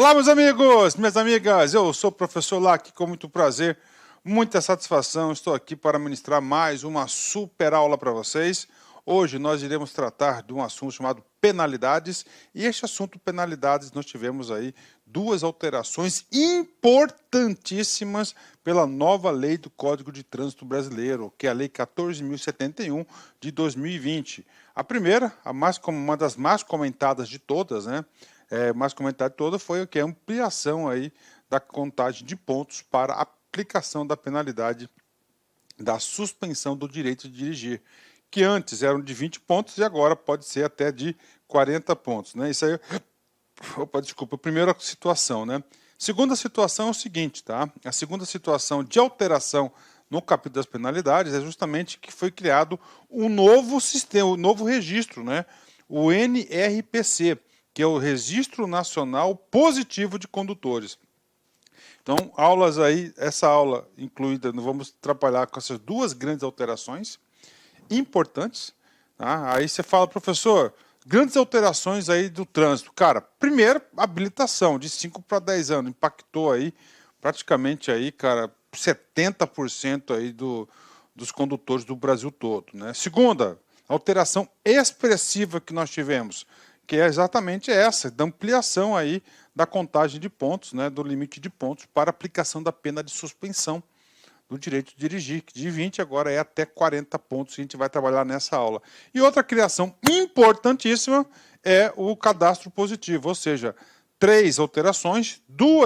Olá, meus amigos, minhas amigas, eu sou o professor Lac, com muito prazer, muita satisfação, estou aqui para ministrar mais uma super aula para vocês. Hoje nós iremos tratar de um assunto chamado penalidades, e este assunto penalidades nós tivemos aí duas alterações importantíssimas pela nova lei do Código de Trânsito Brasileiro, que é a Lei 14.071 de 2020. A primeira, uma das mais comentadas de todas, né? Mais comentada de toda foi o que? A ampliação aí da contagem de pontos para a aplicação da penalidade da suspensão do direito de dirigir, que antes eram de 20 pontos e agora pode ser até de 40 pontos, né? Isso aí, desculpa, a primeira situação, né? Segunda situação é o seguinte, tá? A segunda situação de alteração no capítulo das penalidades é justamente que foi criado um novo sistema, um novo registro, né? O NRPC, que é o Registro Nacional Positivo de Condutores. Então, aulas aí, essa aula incluída, nós vamos trabalhar com essas duas grandes alterações importantes. Tá? Aí você fala, professor, grandes alterações aí do trânsito. Cara, primeiro, habilitação de 5 para 10 anos, impactou aí praticamente aí, cara, 70% aí dos condutores do Brasil todo, né? Segunda, alteração expressiva que nós tivemos, que é exatamente essa, da ampliação aí da contagem de pontos, né, do limite de pontos para aplicação da pena de suspensão do direito de dirigir, que de 20 agora é até 40 pontos, que a gente vai trabalhar nessa aula. E outra criação importantíssima é o cadastro positivo, ou seja, duas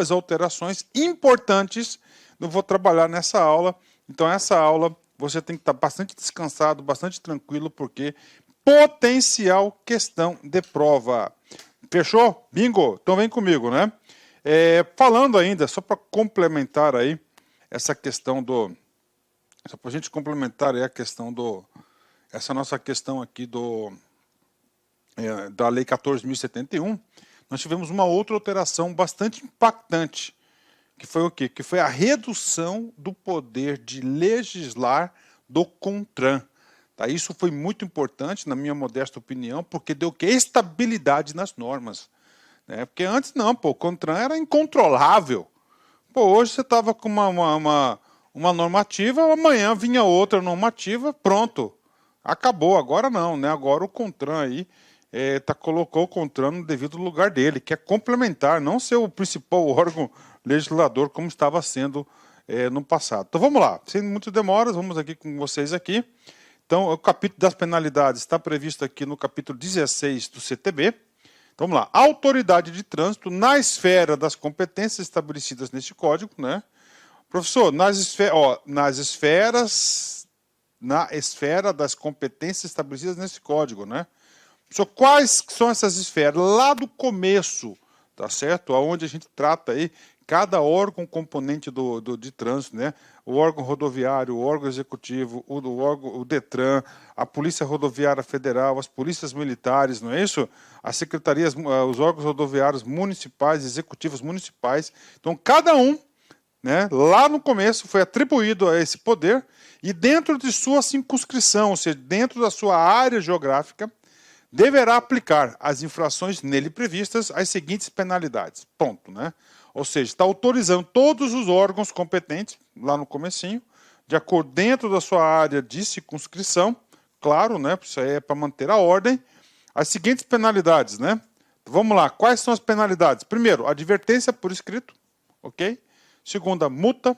alterações importantes, eu vou trabalhar nessa aula. Então essa aula você tem que estar bastante descansado, bastante tranquilo, porque potencial questão de prova. Fechou? Bingo? Então vem comigo, né? Falando ainda, só para complementar aí essa questão do... Só para a gente complementar aí a questão do... Essa nossa questão aqui da Lei 14.071, nós tivemos uma outra alteração bastante impactante, que foi o quê? Que foi a redução do poder de legislar do CONTRAN. Tá? Isso foi muito importante, na minha modesta opinião, porque deu que estabilidade nas normas. Né? Porque antes não, pô, o CONTRAN era incontrolável. Pô, hoje você estava com uma normativa, amanhã vinha outra normativa, pronto. Acabou, agora não, né? Agora o CONTRAN aí colocou o CONTRAN no devido lugar dele, que é complementar, não ser o principal órgão legislador como estava sendo no passado. Então vamos lá, sem muitas demoras, vamos aqui com vocês aqui. Então, o capítulo das penalidades está previsto aqui no capítulo 16 do CTB. Então, vamos lá. Autoridade de trânsito na esfera das competências estabelecidas neste código, né? Professor, na esfera das competências estabelecidas nesse código, né? Professor, quais são essas esferas? Lá do começo, tá certo? Onde a gente trata aí cada órgão componente de trânsito, né? O órgão rodoviário, o órgão executivo, o DETRAN, a Polícia Rodoviária Federal, as polícias militares, não é isso? As secretarias, os órgãos rodoviários municipais, executivos municipais. Então, cada um, né, lá no começo, foi atribuído a esse poder e dentro de sua circunscrição, ou seja, dentro da sua área geográfica, deverá aplicar as infrações nele previstas as seguintes penalidades. Ponto, né? Ou seja, está autorizando todos os órgãos competentes, lá no comecinho, de acordo dentro da sua área de circunscrição, claro, né? Isso aí é para manter a ordem, as seguintes penalidades, né? Vamos lá, quais são as penalidades? Primeiro, advertência por escrito, ok? Segunda, multa,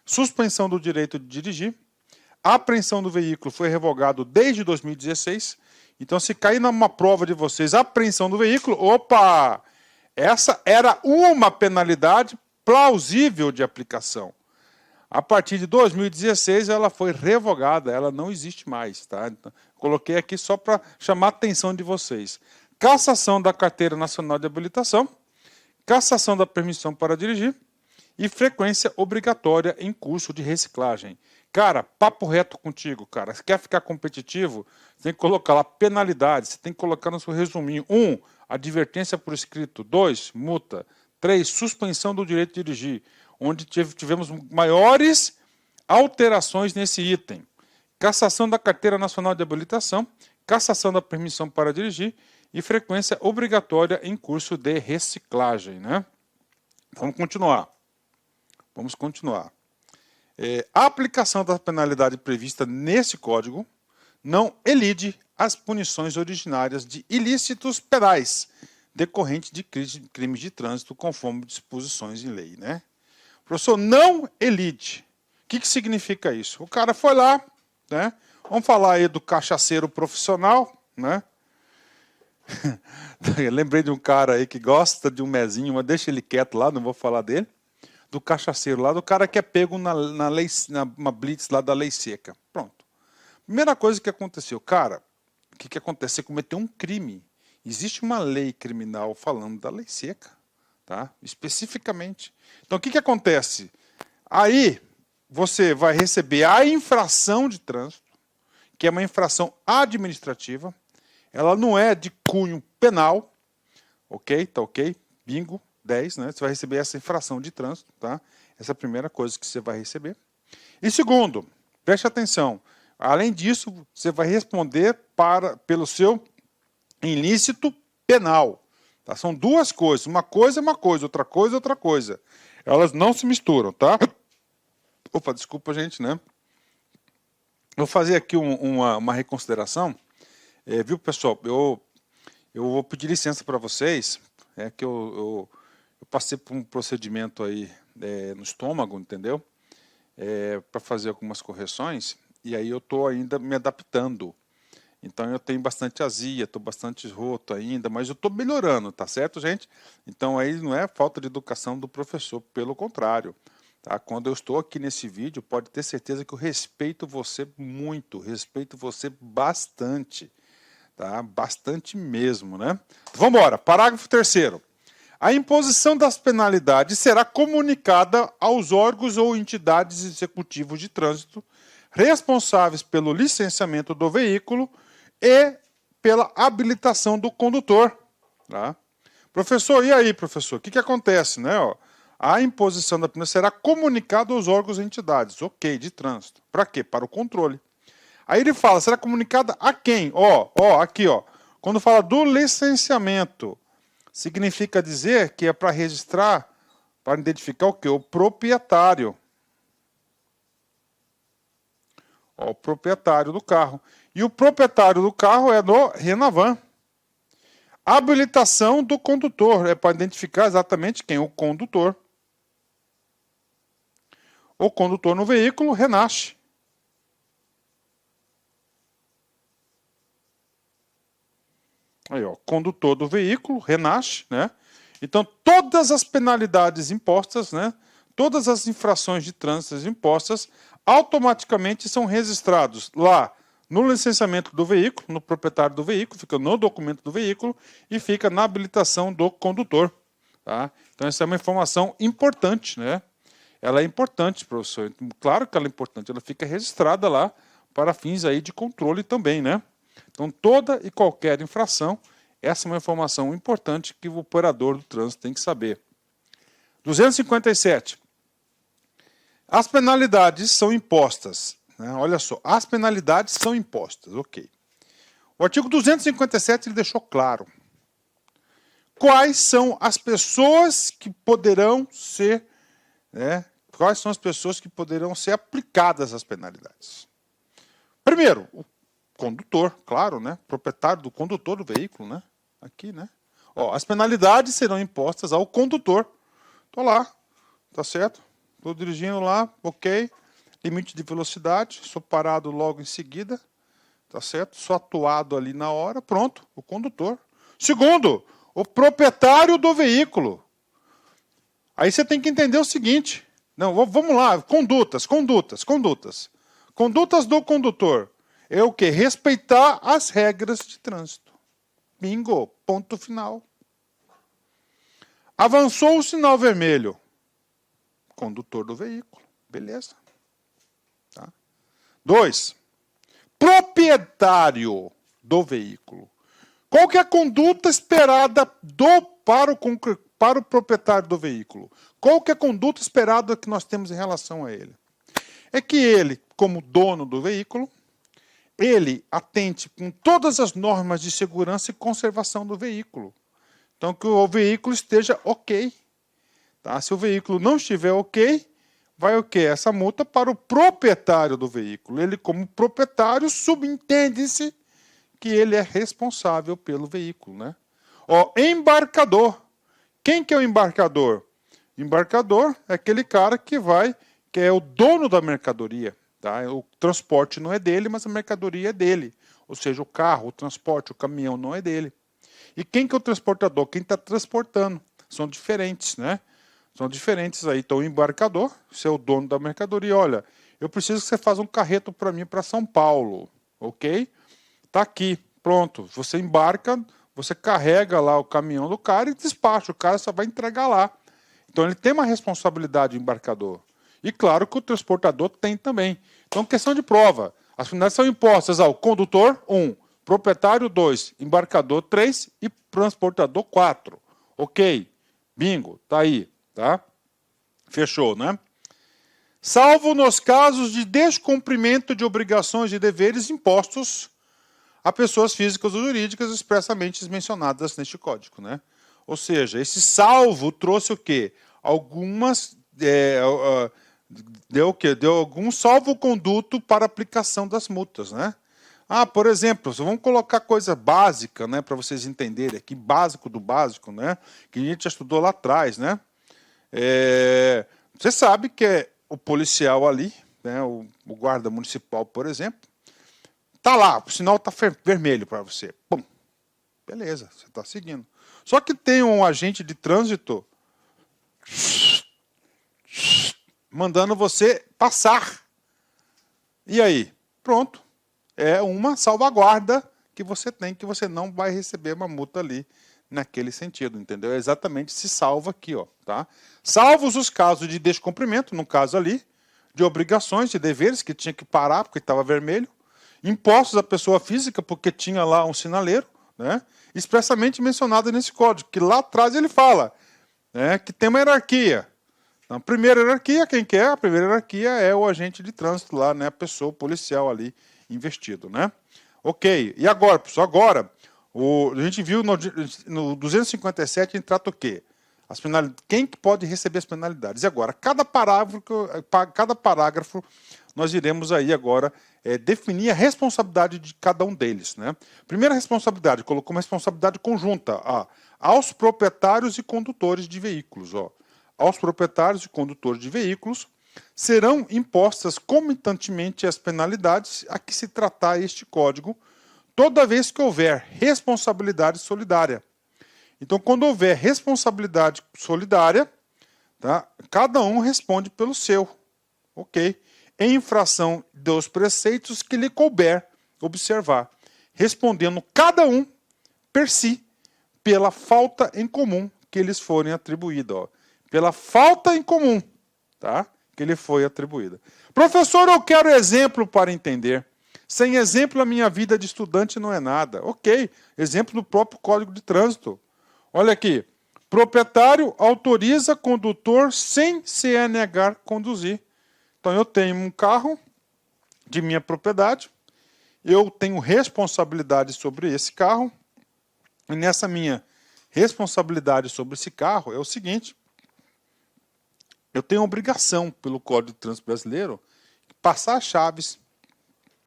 suspensão do direito de dirigir, a apreensão do veículo foi revogado desde 2016, então se cair numa prova de vocês, a apreensão do veículo, opa! Essa era uma penalidade plausível de aplicação. A partir de 2016, ela foi revogada, ela não existe mais. Tá? Então, coloquei aqui só para chamar a atenção de vocês. Cassação da Carteira Nacional de Habilitação, cassação da permissão para dirigir e frequência obrigatória em curso de reciclagem. Cara, papo reto contigo, cara. Se quer ficar competitivo, você tem que colocar lá penalidades, você tem que colocar no seu resuminho. 1, advertência por escrito. 2, multa. 3, suspensão do direito de dirigir, onde tivemos maiores alterações nesse item. Cassação da Carteira Nacional de Habilitação, cassação da permissão para dirigir e frequência obrigatória em curso de reciclagem, né? Vamos continuar. A aplicação da penalidade prevista nesse Código não elide as punições originárias de ilícitos penais decorrentes de crimes de trânsito conforme disposições em lei, né? Professor, não elide. O que significa isso? O cara foi lá, né? Vamos falar aí do cachaceiro profissional, né? Eu lembrei de um cara aí que gosta de um mezinho, mas deixa ele quieto lá, não vou falar dele. Do cachaceiro lá, do cara que é pego na blitz lá da lei seca. Pronto. Primeira coisa que aconteceu, cara, o que acontece? Você cometeu um crime. Existe uma lei criminal falando da lei seca, tá? Especificamente. Então, o que acontece? Aí, você vai receber a infração de trânsito, que é uma infração administrativa. Ela não é de cunho penal. Ok? Tá ok? Bingo, 10, né? Você vai receber essa infração de trânsito, tá? Essa é a primeira coisa que você vai receber. E segundo, preste atenção. Além disso, você vai responder pelo seu ilícito penal. Tá? São duas coisas. Uma coisa é uma coisa, outra coisa é outra coisa. Elas não se misturam, tá? Opa, desculpa, gente, né? Vou fazer aqui uma reconsideração. Viu, pessoal? Eu vou pedir licença para vocês. Que eu passei por um procedimento aí no estômago, entendeu? Para fazer algumas correções. E aí eu estou ainda me adaptando. Então eu tenho bastante azia, estou bastante roto ainda, mas eu estou melhorando, tá certo, gente? Então aí não é falta de educação do professor, pelo contrário. Tá? Quando eu estou aqui nesse vídeo, pode ter certeza que eu respeito você muito, respeito você bastante. Tá? Bastante mesmo, né? Vamos embora, parágrafo 3º. A imposição das penalidades será comunicada aos órgãos ou entidades executivos de trânsito responsáveis pelo licenciamento do veículo e pela habilitação do condutor. Tá? Professor, e aí, professor? O que acontece, né? A imposição da penalidade será comunicada aos órgãos e entidades, ok, de trânsito. Para quê? Para o controle. Aí ele fala, será comunicada a quem? Aqui, ó. Quando fala do licenciamento, significa dizer que é para registrar, para identificar o quê? O proprietário. O proprietário do carro. E o proprietário do carro é no Renavan. Habilitação do condutor, é para identificar exatamente quem? O condutor. O condutor no veículo renasce. Aí, ó, condutor do veículo, renasce, né? Então, todas as penalidades impostas, né? Todas as infrações de trânsito impostas, automaticamente são registrados lá no licenciamento do veículo, no proprietário do veículo, fica no documento do veículo e fica na habilitação do condutor. Tá? Então, essa é uma informação importante, né? Ela é importante, professor. Claro que ela é importante, ela fica registrada lá para fins aí de controle também, né? Então, toda e qualquer infração, essa é uma informação importante que o operador do trânsito tem que saber. 257. As penalidades são impostas. Né? Olha só, as penalidades são impostas, ok. O artigo 257 ele deixou claro quais são as pessoas que poderão ser, quais são as pessoas que poderão ser aplicadas às penalidades. Primeiro, o condutor, claro, né? Proprietário do condutor do veículo, né? Aqui, né? Ó, as penalidades serão impostas ao condutor. Estou lá, tá certo? Estou dirigindo lá, ok. Limite de velocidade, sou parado logo em seguida, tá certo? Sou atuado ali na hora, pronto, o condutor. Segundo, o proprietário do veículo. Aí você tem que entender o seguinte. Não, vamos lá, condutas. Condutas do condutor. É o quê? Respeitar as regras de trânsito. Bingo, ponto final. Avançou o sinal vermelho. Condutor do veículo. Beleza. Tá? 2. Proprietário do veículo. Qual que é a conduta esperada para o proprietário do veículo? Qual que é a conduta esperada que nós temos em relação a ele? É que ele, como dono do veículo, ele atente com todas as normas de segurança e conservação do veículo. Então, que o veículo esteja ok. Tá? Se o veículo não estiver ok, vai o quê? Essa multa para o proprietário do veículo. Ele, como proprietário, subentende-se que ele é responsável pelo veículo, né? Ó, embarcador. Quem que é o embarcador? Embarcador é aquele cara que é o dono da mercadoria. Tá? O transporte não é dele, mas a mercadoria é dele. Ou seja, o carro, o transporte, o caminhão não é dele. E quem que é o transportador? Quem está transportando. São diferentes, né? São diferentes aí. Então, o embarcador, você é o dono da mercadoria. Olha, eu preciso que você faça um carreto para mim para São Paulo. Ok? Tá aqui. Pronto. Você embarca, você carrega lá o caminhão do cara e despacha. O cara só vai entregar lá. Então, ele tem uma responsabilidade, o embarcador. E claro que o transportador tem também. Então, questão de prova. As finalidades são impostas ao condutor, 1, proprietário, 2, embarcador, 3 e transportador, 4. Ok. Bingo. Tá aí. Tá? Fechou, né? Salvo nos casos de descumprimento de obrigações e deveres impostos a pessoas físicas ou jurídicas expressamente mencionadas neste código, né? Ou seja, esse salvo trouxe o quê? Algumas... deu o quê? Deu algum salvo-conduto para aplicação das multas, né? Ah, por exemplo, vamos colocar coisa básica, né, para vocês entenderem aqui, básico do básico, né, que a gente já estudou lá atrás, né? Você sabe que é o policial ali, né, o guarda municipal, por exemplo, tá lá, o sinal tá vermelho para você. Pum. Beleza, você está seguindo. Só que tem um agente de trânsito mandando você passar. E aí? Pronto. É uma salvaguarda que você tem, que você não vai receber uma multa ali naquele sentido, entendeu? É exatamente se salva aqui, ó, tá? Salvos os casos de descumprimento, no caso ali, de obrigações e deveres, que tinha que parar porque estava vermelho, impostos à pessoa física, porque tinha lá um sinaleiro, né? Expressamente mencionado nesse código, que lá atrás ele fala, né, que tem uma hierarquia. Então, a primeira hierarquia, quem que é? A primeira hierarquia é o agente de trânsito lá, né, a pessoa, o policial ali investido, né? Ok, e agora, pessoal, a gente viu no 257, a gente trata o quê? As penalidades, quem que pode receber as penalidades? E agora, cada parágrafo nós iremos aí agora definir a responsabilidade de cada um deles, né? Primeira responsabilidade, colocou uma responsabilidade conjunta aos proprietários e condutores de veículos. Ó. Aos proprietários e condutores de veículos serão impostas comitantemente as penalidades a que se tratar este código, toda vez que houver responsabilidade solidária. Então, quando houver responsabilidade solidária, tá, cada um responde pelo seu, ok? Em infração dos preceitos que lhe couber observar, respondendo cada um per si pela falta em comum que lhes forem atribuída, ó. Pela falta em comum, tá? Que lhe foi atribuída. Professor, eu quero exemplo para entender. Sem exemplo, a minha vida de estudante não é nada. Ok, exemplo do próprio Código de Trânsito. Olha aqui, proprietário autoriza condutor sem se negar conduzir. Então, eu tenho um carro de minha propriedade, eu tenho responsabilidade sobre esse carro, e nessa minha responsabilidade sobre esse carro é o seguinte: eu tenho obrigação, pelo Código de Trânsito Brasileiro, passar as chaves,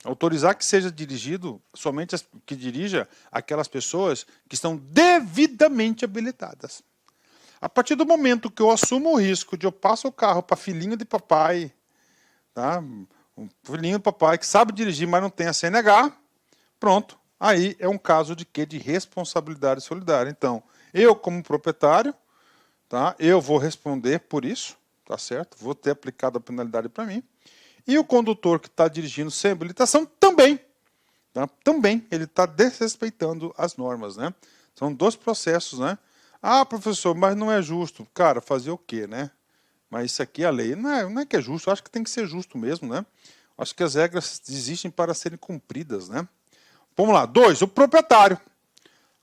autorizar que seja dirigido somente que dirija aquelas pessoas que estão devidamente habilitadas. A partir do momento que eu assumo o risco de eu passar o carro para filhinho de papai, tá? Um filhinho de papai que sabe dirigir, mas não tem a CNH, pronto. Aí é um caso de quê? De responsabilidade solidária. Então, eu como proprietário, tá? Eu vou responder por isso, tá certo? Vou ter aplicado a penalidade para mim. E o condutor que está dirigindo sem habilitação também. Tá? Também ele está desrespeitando as normas, né? São dois processos, né? Ah, professor, mas não é justo. Cara, fazer o quê, né? Mas isso aqui, a lei, não é que é justo, eu acho que tem que ser justo mesmo, né? Acho que as regras existem para serem cumpridas, né? Vamos lá. 2, o proprietário.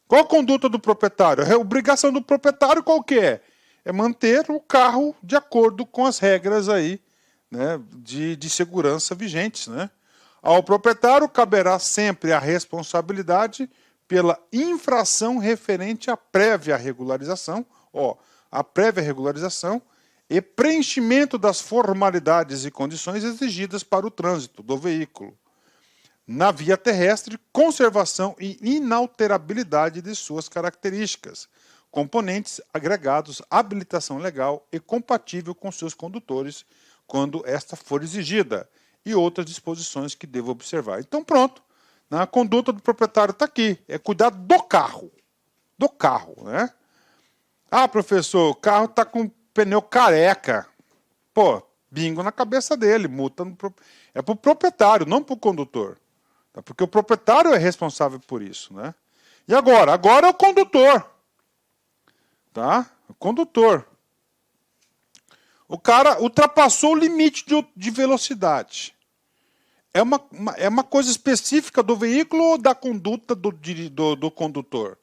Qual a conduta do proprietário? A obrigação do proprietário qual que é? É manter o carro de acordo com as regras aí, né, de segurança vigentes, né? Ao proprietário caberá sempre a responsabilidade pela infração referente à prévia regularização. Ó, a prévia regularização e preenchimento das formalidades e condições exigidas para o trânsito do veículo na via terrestre, conservação e inalterabilidade de suas características, componentes agregados, habilitação legal e compatível com seus condutores, quando esta for exigida, e outras disposições que devo observar. Então, pronto. A conduta do proprietário está aqui. É cuidar do carro. Do carro, né? Ah, professor, o carro está com pneu careca. Pô, bingo na cabeça dele. Multa é para o proprietário, não para o condutor. Tá? Porque o proprietário é responsável por isso, né? E agora? Agora é o condutor. Tá? O condutor. O cara ultrapassou o limite de velocidade. É uma coisa específica do veículo ou da conduta do condutor?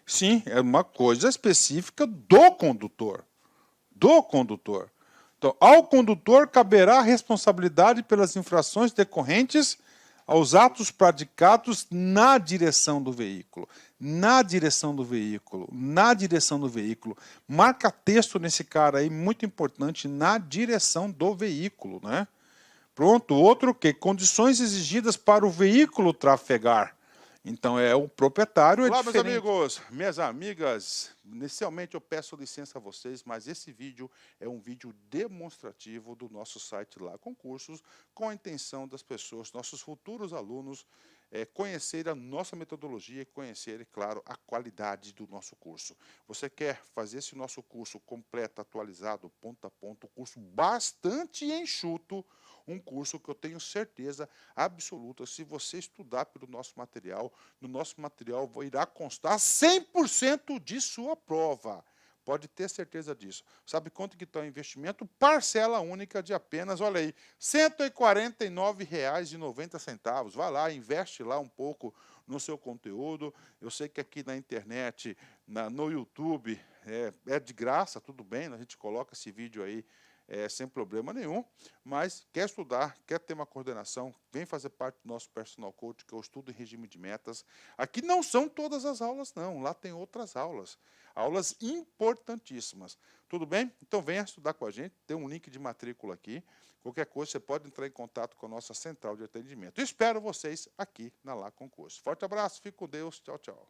Sim, é uma coisa específica do condutor. Do condutor. Então, ao condutor caberá a responsabilidade pelas infrações decorrentes aos atos praticados na direção do veículo. Na direção do veículo. Na direção do veículo. Marca texto nesse cara aí, muito importante, na direção do veículo, né? Pronto, outro o quê? Condições exigidas para o veículo trafegar. Então é o proprietário. Olá, meus amigos, minhas amigas. Inicialmente eu peço licença a vocês, mas esse vídeo é um vídeo demonstrativo do nosso site Lá Concursos, com a intenção das pessoas, nossos futuros alunos, conhecer a nossa metodologia e conhecer, claro, a qualidade do nosso curso. Você quer fazer esse nosso curso completo, atualizado, ponto a ponto, curso bastante enxuto, um curso que eu tenho certeza absoluta, se você estudar pelo nosso material, no nosso material irá constar 100% de sua prova. Pode ter certeza disso. Sabe quanto que está o investimento? Parcela única de apenas, olha aí, R$ 149,90. Vai lá, investe lá um pouco no seu conteúdo. Eu sei que aqui na internet, no YouTube, é de graça, tudo bem, a gente coloca esse vídeo aí sem problema nenhum, mas quer estudar, quer ter uma coordenação, vem fazer parte do nosso Personal Coach, que eu estudo em regime de metas. Aqui não são todas as aulas, não, lá tem outras aulas, aulas importantíssimas. Tudo bem? Então venha estudar com a gente, tem um link de matrícula aqui, qualquer coisa você pode entrar em contato com a nossa central de atendimento. Eu espero vocês aqui na Lá Concurso. Forte abraço, fique com Deus, tchau, tchau.